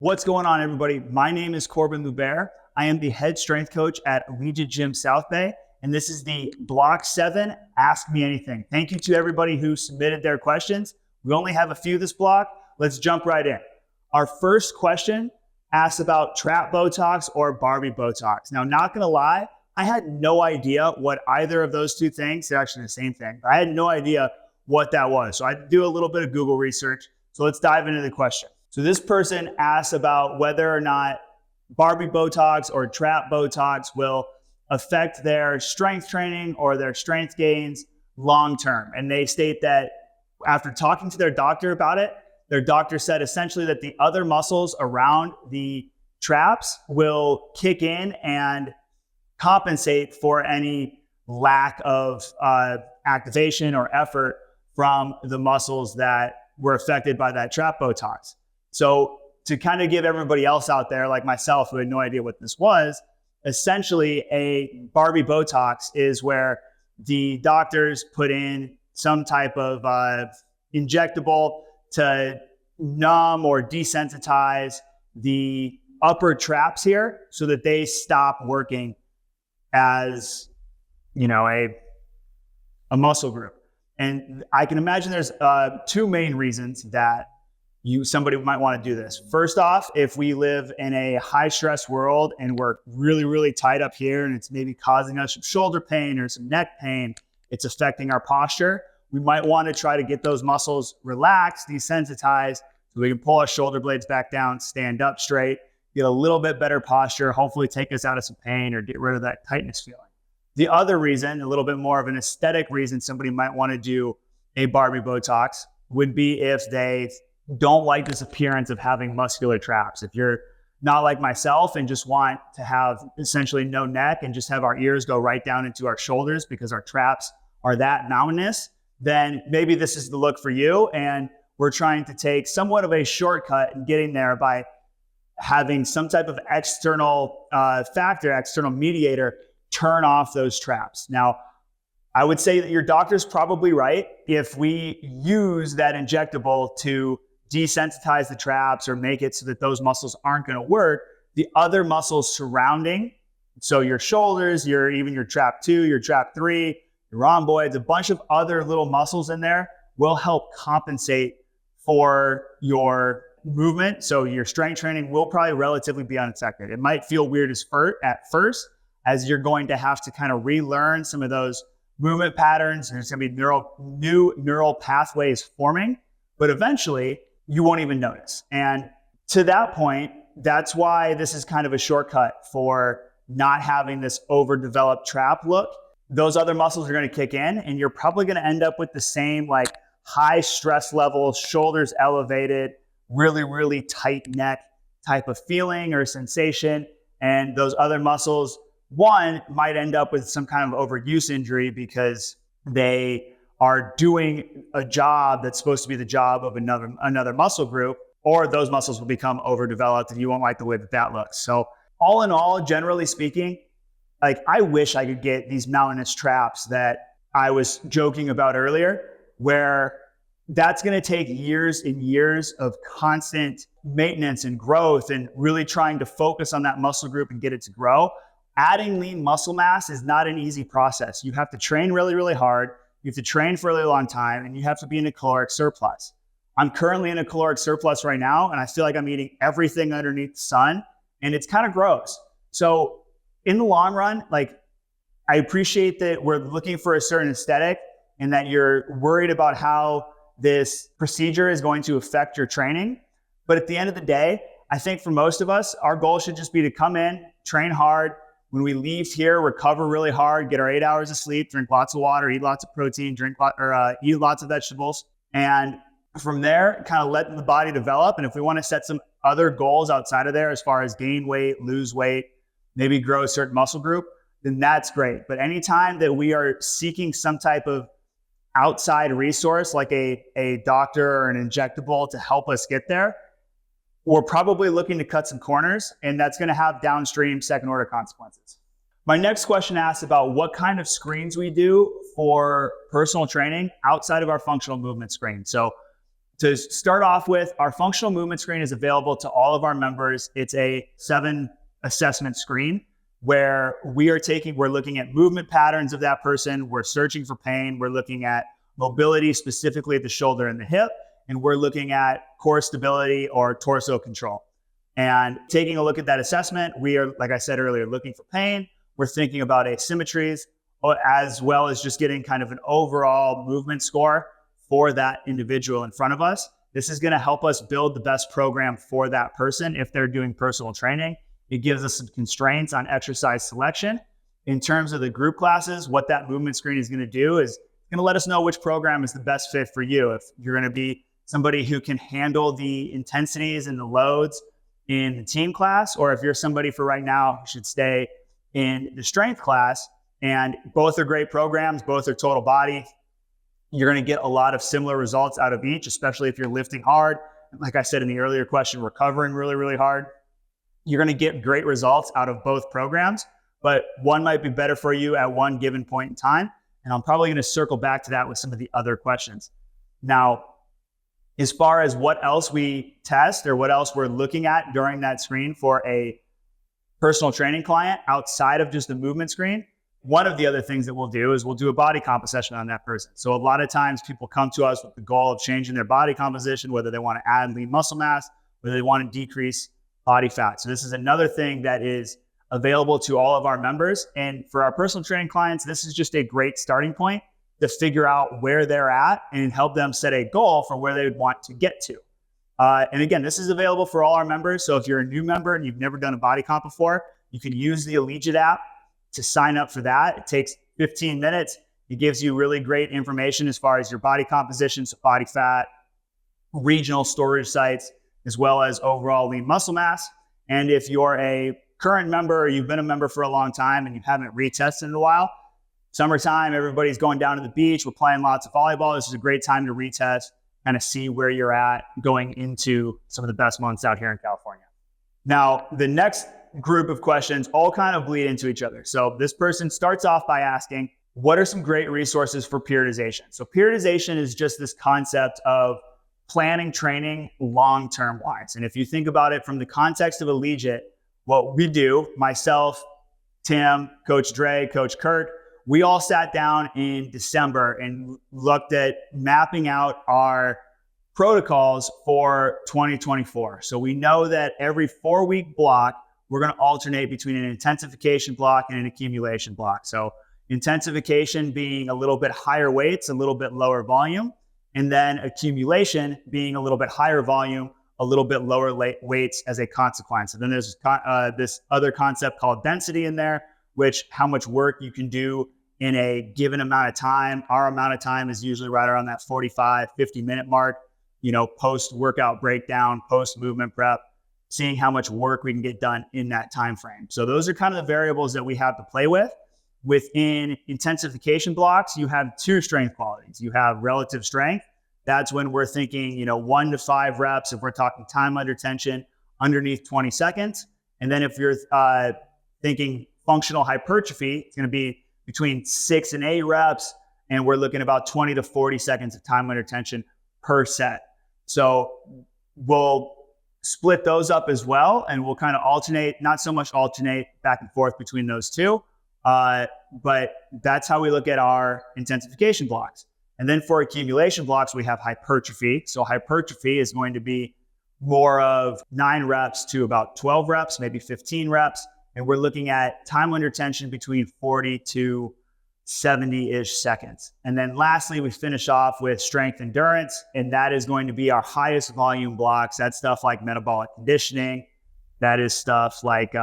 What's going on, everybody? My name is Corbin. I am the head strength coach at Allegiate Gym South Bay, and this is the Block 7 Ask Me Anything. Thank you to everybody who submitted their questions. We only have a few this block. Let's jump right in. Our first question asks about trap Botox or Barbie Botox. Now, not gonna lie, I had no idea what either of those two things, they're actually the same thing, but I had no idea what that was. So I had to do a little bit of Google research. So let's dive into the question. So this person asks about whether or not Barbie Botox or trap Botox will affect their strength training or their strength gains long-term. And they state that after talking to their doctor about it, their doctor said essentially that the other muscles around the traps will kick in and compensate for any lack of activation or effort from the muscles that were affected by that trap Botox. So to kind of give everybody else out there, like myself, who had no idea what this was, essentially a Barbie Botox is where the doctors put in some type of injectable to numb or desensitize the upper traps here so that they stop working as, a muscle group. And I can imagine there's two main reasons that somebody might want to do this. First off, if we live in a high stress world and we're really, really tight up here and it's maybe causing us some shoulder pain or some neck pain, it's affecting our posture, we might want to try to get those muscles relaxed, desensitized, so we can pull our shoulder blades back down, stand up straight, get a little bit better posture, hopefully take us out of some pain or get rid of that tightness feeling. The other reason, a little bit more of an aesthetic reason somebody might want to do a Barbie Botox would be if they don't like this appearance of having muscular traps. If you're not like myself and just want to have essentially no neck and just have our ears go right down into our shoulders because our traps are that mountainous, then maybe this is the look for you. And we're trying to take somewhat of a shortcut in getting there by having some type of external factor, external mediator, turn off those traps. Now, I would say that your doctor's probably right. If we use that injectable to desensitize the traps or make it so that those muscles aren't going to work, the other muscles surrounding, so your shoulders, even your trap 2, your trap 3, your rhomboids, a bunch of other little muscles in there will help compensate for your movement. So your strength training will probably relatively be unaffected. It might feel weird at first, as you're going to have to kind of relearn some of those movement patterns. There's going to be new neural pathways forming, but eventually you won't even notice. And to that point, that's why this is kind of a shortcut for not having this overdeveloped trap look. Those other muscles are going to kick in and you're probably going to end up with the same like high stress level, shoulders elevated, really, really tight neck type of feeling or sensation. And those other muscles, one, might end up with some kind of overuse injury because they are doing a job that's supposed to be the job of another muscle group, or those muscles will become overdeveloped and you won't like the way that looks. So all in all, generally speaking, like I wish I could get these mountainous traps that I was joking about earlier, where that's going to take years and years of constant maintenance and growth and really trying to focus on that muscle group and get it to grow. Adding lean muscle mass is not an easy process. You have to train really, really hard. You have to train for a really long time and you have to be in a caloric surplus. I'm currently in a caloric surplus right now and I feel like I'm eating everything underneath the sun and it's kind of gross. So in the long run, like I appreciate that we're looking for a certain aesthetic and that you're worried about how this procedure is going to affect your training. But at the end of the day, I think for most of us, our goal should just be to come in, train hard. When we leave here, recover really hard, get our 8 hours of sleep, drink lots of water, eat lots of protein, eat lots of vegetables. And from there, kind of let the body develop. And if we want to set some other goals outside of there, as far as gain weight, lose weight, maybe grow a certain muscle group, then that's great. But anytime that we are seeking some type of outside resource, like a doctor or an injectable to help us get there, we're probably looking to cut some corners, and that's going to have downstream second order consequences. My next question asks about what kind of screens we do for personal training outside of our functional movement screen. So To start off with, our functional movement screen is available to all of our members. It's a 7 assessment screen where we're looking at movement patterns of that person. We're searching for pain. We're looking at mobility, specifically at the shoulder and the hip. And we're looking at core stability or torso control. And taking a look at that assessment, we are, like I said earlier, looking for pain. We're thinking about asymmetries, as well as just getting kind of an overall movement score for that individual in front of us. This is going to help us build the best program for that person if they're doing personal training. It gives us some constraints on exercise selection. In terms of the group classes, what that movement screen is going to do is going to let us know which program is the best fit for you. If you're going to be somebody who can handle the intensities and the loads in the team class, or if you're somebody for right now who should stay in the strength class. And both are great programs, both are total body. You're going to get a lot of similar results out of each, especially if you're lifting hard. Like I said in the earlier question, recovering really, really hard. You're going to get great results out of both programs, but one might be better for you at one given point in time. And I'm probably going to circle back to that with some of the other questions. Now, as far as what else we test or what else we're looking at during that screen for a personal training client outside of just the movement screen, one of the other things that we'll do is we'll do a body composition on that person. So a lot of times people come to us with the goal of changing their body composition, whether they want to add lean muscle mass, whether they want to decrease body fat. So this is another thing that is available to all of our members. And for our personal training clients, this is just a great starting point to figure out where they're at and help them set a goal for where they would want to get to. And again, this is available for all our members. So if you're a new member and you've never done a body comp before, you can use the Allegiate app to sign up for that. It takes 15 minutes. It gives you really great information as far as your body composition, so body fat, regional storage sites, as well as overall lean muscle mass. And if you're a current member or you've been a member for a long time and you haven't retested in a while, summertime, everybody's going down to the beach. We're playing lots of volleyball. This is a great time to retest, kind of see where you're at going into some of the best months out here in California. Now, the next group of questions all kind of bleed into each other. So this person starts off by asking, what are some great resources for periodization? So periodization is just this concept of planning training long-term wise. And if you think about it from the context of Allegiate, what we do, myself, Tim, Coach Dre, Coach Kurt, we all sat down in December and looked at mapping out our protocols for 2024. So we know that every 4-week block, we're going to alternate between an intensification block and an accumulation block. So intensification being a little bit higher weights, a little bit lower volume, and then accumulation being a little bit higher volume, a little bit lower weights as a consequence. And then there's this other concept called density in there, which how much work you can do in a given amount of time. Our amount of time is usually right around that 45, 50-minute mark, post-workout breakdown, post-movement prep, seeing how much work we can get done in that time frame. So those are kind of the variables that we have to play with. Within intensification blocks, you have 2 strength qualities. You have relative strength. That's when we're thinking, 1 to 5 reps if we're talking time under tension underneath 20 seconds. And then if you're thinking functional hypertrophy, it's going to be between 6 and 8 reps, and we're looking about 20 to 40 seconds of time under tension per set. So we'll split those up as well, and we'll kind of alternate, not so much alternate back and forth between those two, but that's how we look at our intensification blocks. And then for accumulation blocks, we have hypertrophy. So hypertrophy is going to be more of 9 reps to about 12 reps, maybe 15 reps. And we're looking at time under tension between 40 to 70-ish seconds. And then lastly, we finish off with strength endurance, and that is going to be our highest volume blocks. That's stuff like metabolic conditioning. That is stuff like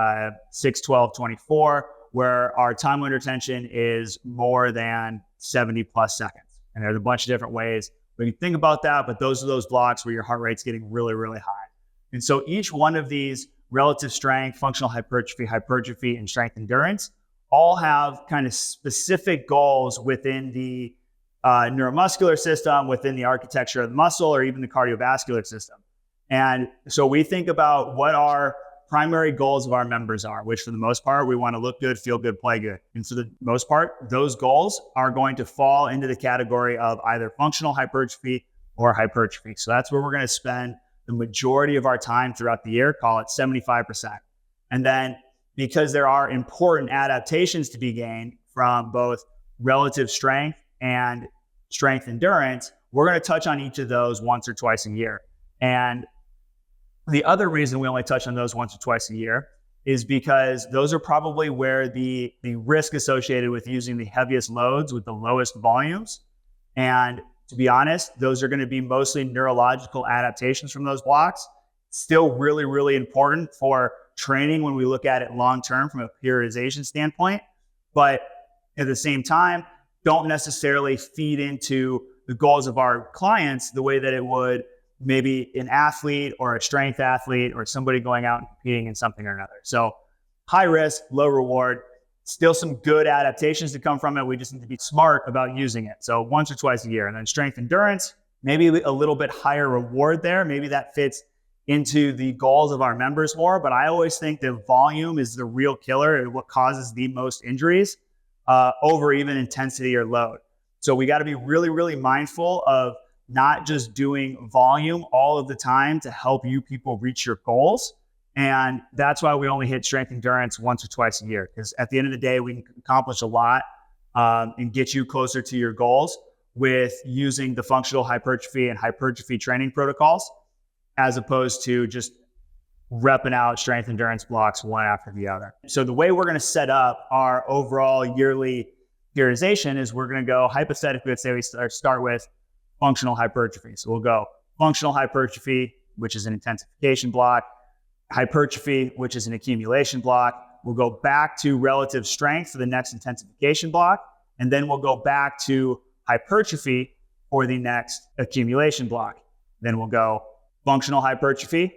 6, 12, 24, where our time under tension is more than 70 plus seconds. And there's a bunch of different ways we can think about that, but those are those blocks where your heart rate's getting really, really high. And so each one of these relative strength, functional hypertrophy, and strength endurance all have kind of specific goals within the neuromuscular system, within the architecture of the muscle, or even the cardiovascular system. And so we think about what our primary goals of our members are, which for the most part, we want to look good, feel good, play good. And for the most part, those goals are going to fall into the category of either functional hypertrophy or hypertrophy. So that's where we're going to spend the majority of our time throughout the year, call it 75%. And then because there are important adaptations to be gained from both relative strength and strength endurance, we're going to touch on each of those once or twice a year. And the other reason we only touch on those once or twice a year is because those are probably where the risk associated with using the heaviest loads with the lowest volumes. And to be honest, those are going to be mostly neurological adaptations from those blocks. Still really, really important for training when we look at it long-term from a periodization standpoint. But at the same time, don't necessarily feed into the goals of our clients the way that it would maybe an athlete or a strength athlete or somebody going out and competing in something or another. So high risk, low reward, still some good adaptations to come from it. We just need to be smart about using it. So once or twice a year. And then strength endurance, maybe a little bit higher reward there. Maybe that fits into the goals of our members more. But I always think that volume is the real killer and what causes the most injuries over even intensity or load. So we got to be really, really mindful of not just doing volume all of the time to help you people reach your goals. And that's why we only hit strength endurance once or twice a year, because at the end of the day, we can accomplish a lot and get you closer to your goals with using the functional hypertrophy and hypertrophy training protocols, as opposed to just repping out strength endurance blocks one after the other. So the way we're going to set up our overall yearly periodization is we're going to go hypothetically, let's say we start with functional hypertrophy. So we'll go functional hypertrophy, which is an intensification block, hypertrophy, which is an accumulation block. We'll go back to relative strength for the next intensification block, and then we'll go back to hypertrophy for the next accumulation block. Then we'll go functional hypertrophy,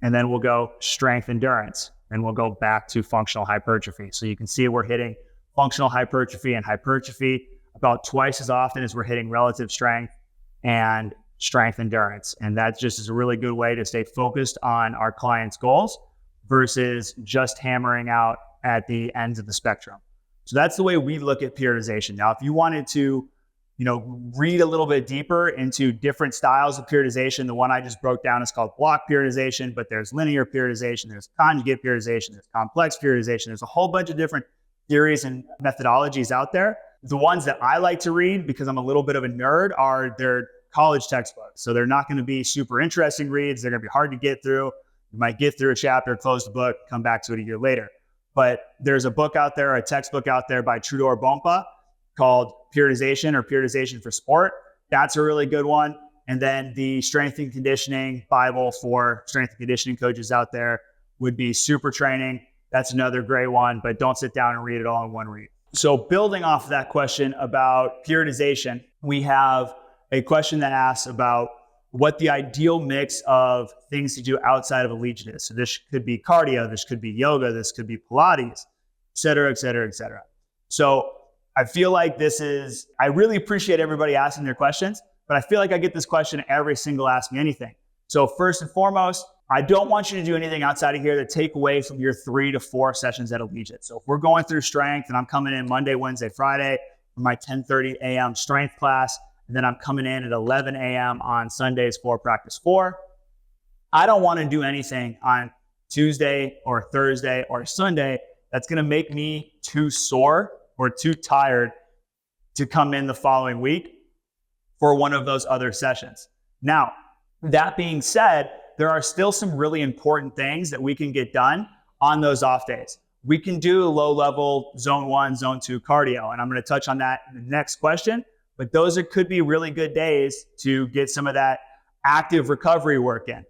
and then we'll go strength endurance, and we'll go back to functional hypertrophy. So you can see we're hitting functional hypertrophy and hypertrophy about twice as often as we're hitting relative strength and strength endurance. And that just is a really good way to stay focused on our clients' goals versus just hammering out at the ends of the spectrum. So that's the way we look at periodization. Now, if you wanted to, read a little bit deeper into different styles of periodization, the one I just broke down is called block periodization, but there's linear periodization, there's conjugate periodization, there's complex periodization. There's a whole bunch of different theories and methodologies out there. The ones that I like to read, because I'm a little bit of a nerd, are their college textbooks. So they're not going to be super interesting reads. They're going to be hard to get through. You might get through a chapter, close the book, come back to it a year later. But there's a book out there, a textbook out there by Tudor Bompa called Periodization or Periodization for Sport. That's a really good one. And then the strength and conditioning Bible for strength and conditioning coaches out there would be Super Training. That's another great one, but don't sit down and read it all in one read. So building off of that question about periodization, we have a question that asks about what the ideal mix of things to do outside of Allegiate is. So this could be cardio, this could be yoga, this could be Pilates, et cetera, et cetera, et cetera. So I feel like I really appreciate everybody asking their questions, but I feel like I get this question every single Ask Me Anything. So first and foremost, I don't want you to do anything outside of here to take away from your 3 to 4 sessions at Allegiate. So if we're going through strength and I'm coming in Monday, Wednesday, Friday for my 10:30 a.m. strength class, and then I'm coming in at 11 a.m. on Sundays for practice 4, I don't want to do anything on Tuesday or Thursday or Sunday that's going to make me too sore or too tired to come in the following week for one of those other sessions. Now, that being said, there are still some really important things that we can get done on those off days. We can do low-level zone 1, zone 2 cardio, and I'm going to touch on that in the next question, but those could be really good days to get some of that active recovery work in.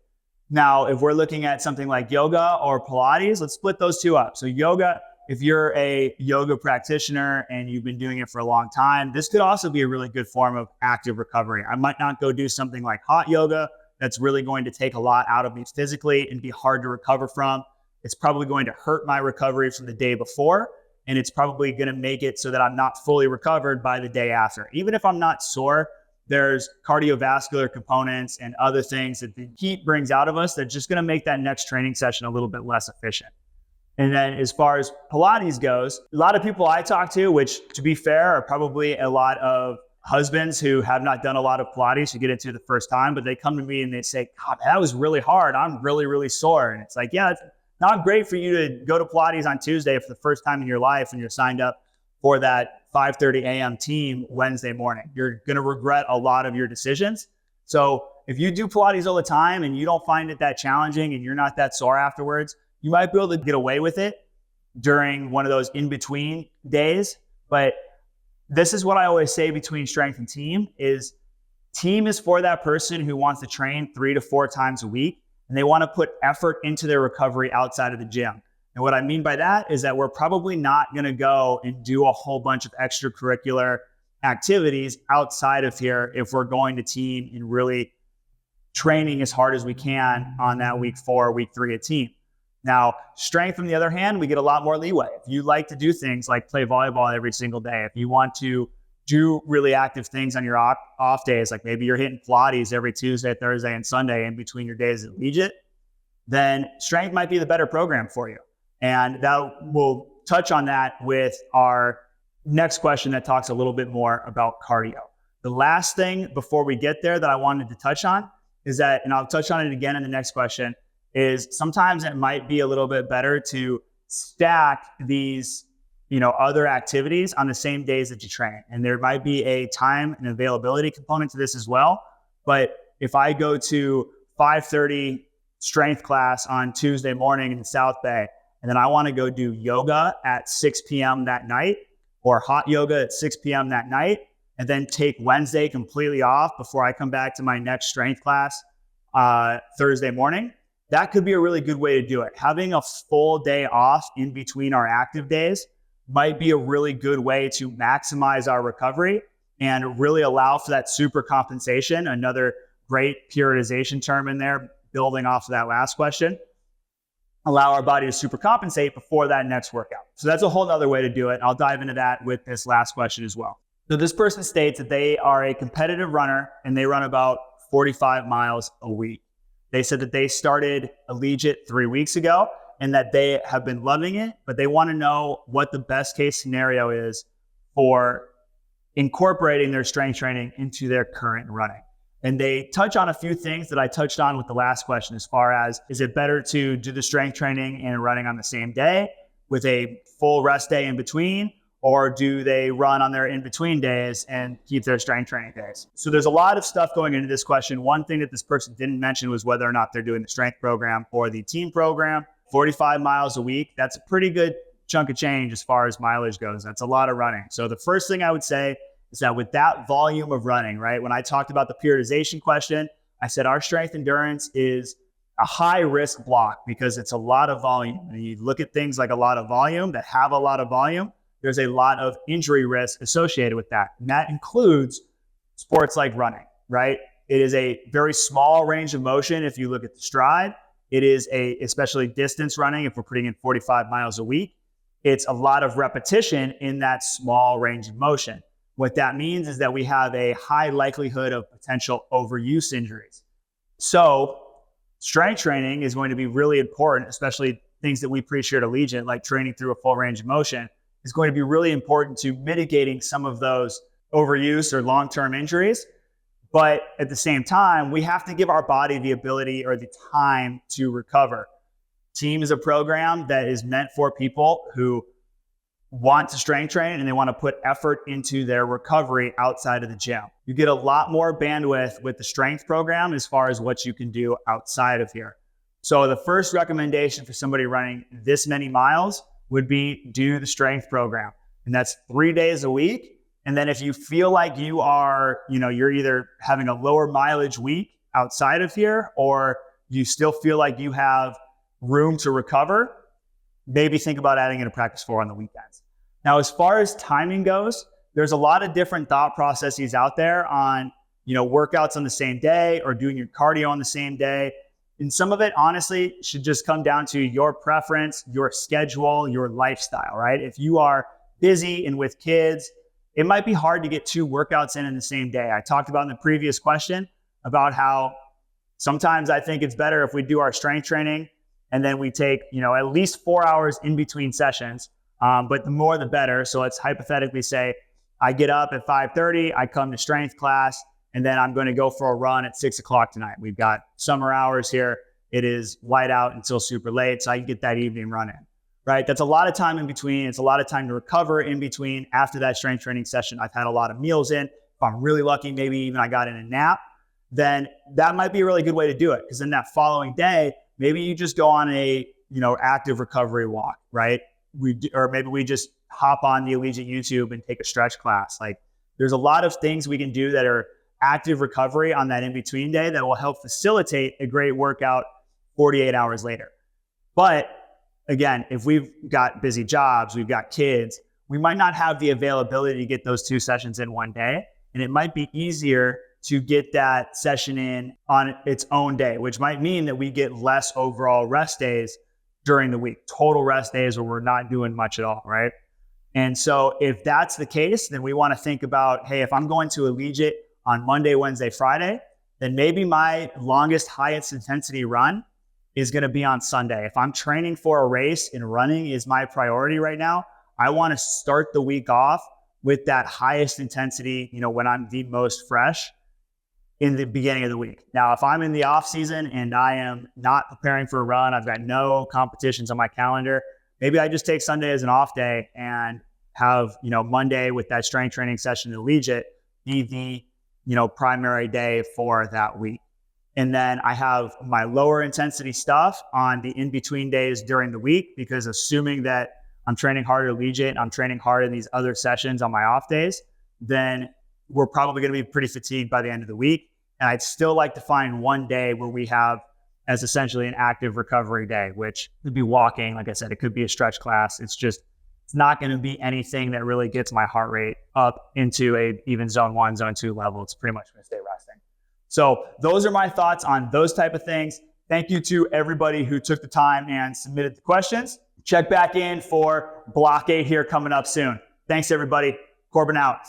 Now, if we're looking at something like yoga or Pilates, let's split those two up. So yoga, if you're a yoga practitioner and you've been doing it for a long time, this could also be a really good form of active recovery. I might not go do something like hot yoga. That's really going to take a lot out of me physically and be hard to recover from. It's probably going to hurt my recovery from the day before, and it's probably going to make it so that I'm not fully recovered by the day after. Even if I'm not sore, there's cardiovascular components and other things that the heat brings out of us that's just going to make that next training session a little bit less efficient. And then as far as Pilates goes, a lot of people I talk to, which to be fair are probably a lot of husbands who have not done a lot of Pilates who get into it the first time, but they come to me and they say, God, that was really hard. I'm really, really sore. And it's like, yeah, it's not great for you to go to Pilates on Tuesday for the first time in your life and you're signed up for that 5:30 a.m. team Wednesday morning. You're going to regret a lot of your decisions. So if you do Pilates all the time and you don't find it that challenging and you're not that sore afterwards, you might be able to get away with it during one of those in-between days. But this is what I always say between strength and team is for that person who wants to train 3 to 4 times a week and they want to put effort into their recovery outside of the gym. And what I mean by that is that we're probably not going to go and do a whole bunch of extracurricular activities outside of here if we're going to team and really training as hard as we can on that week 4, week 3 of team. Now, strength, on the other hand, we get a lot more leeway. If you like to do things like play volleyball every single day, if you want to do really active things on your off days, like maybe you're hitting Pilates every Tuesday, Thursday, and Sunday in between your days at Allegiate, then strength might be the better program for you. And that we'll touch on that with our next question that talks a little bit more about cardio. The last thing before we get there that I wanted to touch on is that, and I'll touch on it again in the next question, is sometimes it might be a little bit better to stack these, other activities on the same days that you train. And there might be a time and availability component to this as well. But if I go to 5:30 strength class on Tuesday morning in the South Bay, and then I want to go do yoga at 6 p.m. that night or hot yoga at 6 p.m. that night, and then take Wednesday completely off before I come back to my next strength class Thursday morning, that could be a really good way to do it. Having a full day off in between our active days might be a really good way to maximize our recovery and really allow for that super compensation, another great periodization term in there, building off of that last question. Allow our body to super compensate before that next workout. So that's a whole other way to do it. I'll dive into that with this last question as well. So this person states that they are a competitive runner and they run about 45 miles a week. They said that they started Allegiate 3 weeks ago and that they have been loving it, but they want to know what the best case scenario is for incorporating their strength training into their current running. And they touch on a few things that I touched on with the last question, as far as, is it better to do the strength training and running on the same day with a full rest day in between, or do they run on their in-between days and keep their strength training days? So there's a lot of stuff going into this question. One thing that this person didn't mention was whether or not they're doing the strength program or the team program. 45 miles a week, that's a pretty good chunk of change as far as mileage goes. That's a lot of running. So the first thing I would say is that with that volume of running, right? When I talked about the periodization question, I said our strength endurance is a high risk block because it's a lot of volume. And you look at things like a lot of volume that have a lot of volume, there's a lot of injury risk associated with that. And that includes sports like running, right? It is a very small range of motion if you look at the stride. It is especially distance running, if we're putting in 45 miles a week, it's a lot of repetition in that small range of motion. What that means is that we have a high likelihood of potential overuse injuries. So strength training is going to be really important, especially things that we preach here at Allegiate, like training through a full range of motion, is going to be really important to mitigating some of those overuse or long-term injuries. But at the same time, we have to give our body the ability or the time to recover. Team is a program that is meant for people who want to strength train and they want to put effort into their recovery outside of the gym. You get a lot more bandwidth with the strength program as far as what you can do outside of here. So the first recommendation for somebody running this many miles would be do the strength program. And that's 3 days a week. And then if you feel like you are, you're either having a lower mileage week outside of here, or you still feel like you have room to recover, maybe think about adding in a practice 4 on the weekends. Now, as far as timing goes, there's a lot of different thought processes out there on, workouts on the same day or doing your cardio on the same day. And some of it, honestly, should just come down to your preference, your schedule, your lifestyle, right? If you are busy and with kids, it might be hard to get 2 workouts in the same day. I talked about in the previous question about how sometimes I think it's better if we do our strength training and then we take, at least 4 hours in between sessions. But the more the better. So let's hypothetically say I get up at 5:30, I come to strength class, and then I'm going to go for a run at 6 o'clock tonight. We've got summer hours here. It is light out until super late, so I can get that evening run in, right? That's a lot of time in between. It's a lot of time to recover in between. After that strength training session, I've had a lot of meals in. If I'm really lucky, maybe even I got in a nap, then that might be a really good way to do it. Because then that following day, maybe you just go on a active recovery walk, right? Or maybe we just hop on the Allegiate YouTube and take a stretch class. Like, there's a lot of things we can do that are active recovery on that in-between day that will help facilitate a great workout 48 hours later. But again, if we've got busy jobs, we've got kids, we might not have the availability to get those 2 sessions in one day. And it might be easier to get that session in on its own day, which might mean that we get less overall rest days during the week, total rest days where we're not doing much at all, right? And so if that's the case, then we want to think about, hey, if I'm going to Allegiate on Monday, Wednesday, Friday, then maybe my longest, highest intensity run is going to be on Sunday. If I'm training for a race and running is my priority right now, I want to start the week off with that highest intensity, when I'm the most fresh in the beginning of the week. Now, if I'm in the off season and I am not preparing for a run, I've got no competitions on my calendar, maybe I just take Sunday as an off day and have, Monday with that strength training session at Allegiate be the, primary day for that week. And then I have my lower intensity stuff on the in-between days during the week, because assuming that I'm training hard at Allegiate and I'm training hard in these other sessions on my off days, then we're probably going to be pretty fatigued by the end of the week. And I'd still like to find one day where we have as essentially an active recovery day, which could be walking. Like I said, it could be a stretch class. It's not going to be anything that really gets my heart rate up into a even zone 1, zone 2 level. It's pretty much going to stay resting. So those are my thoughts on those type of things. Thank you to everybody who took the time and submitted the questions. Check back in for block 8 here coming up soon. Thanks, everybody. Corbin out.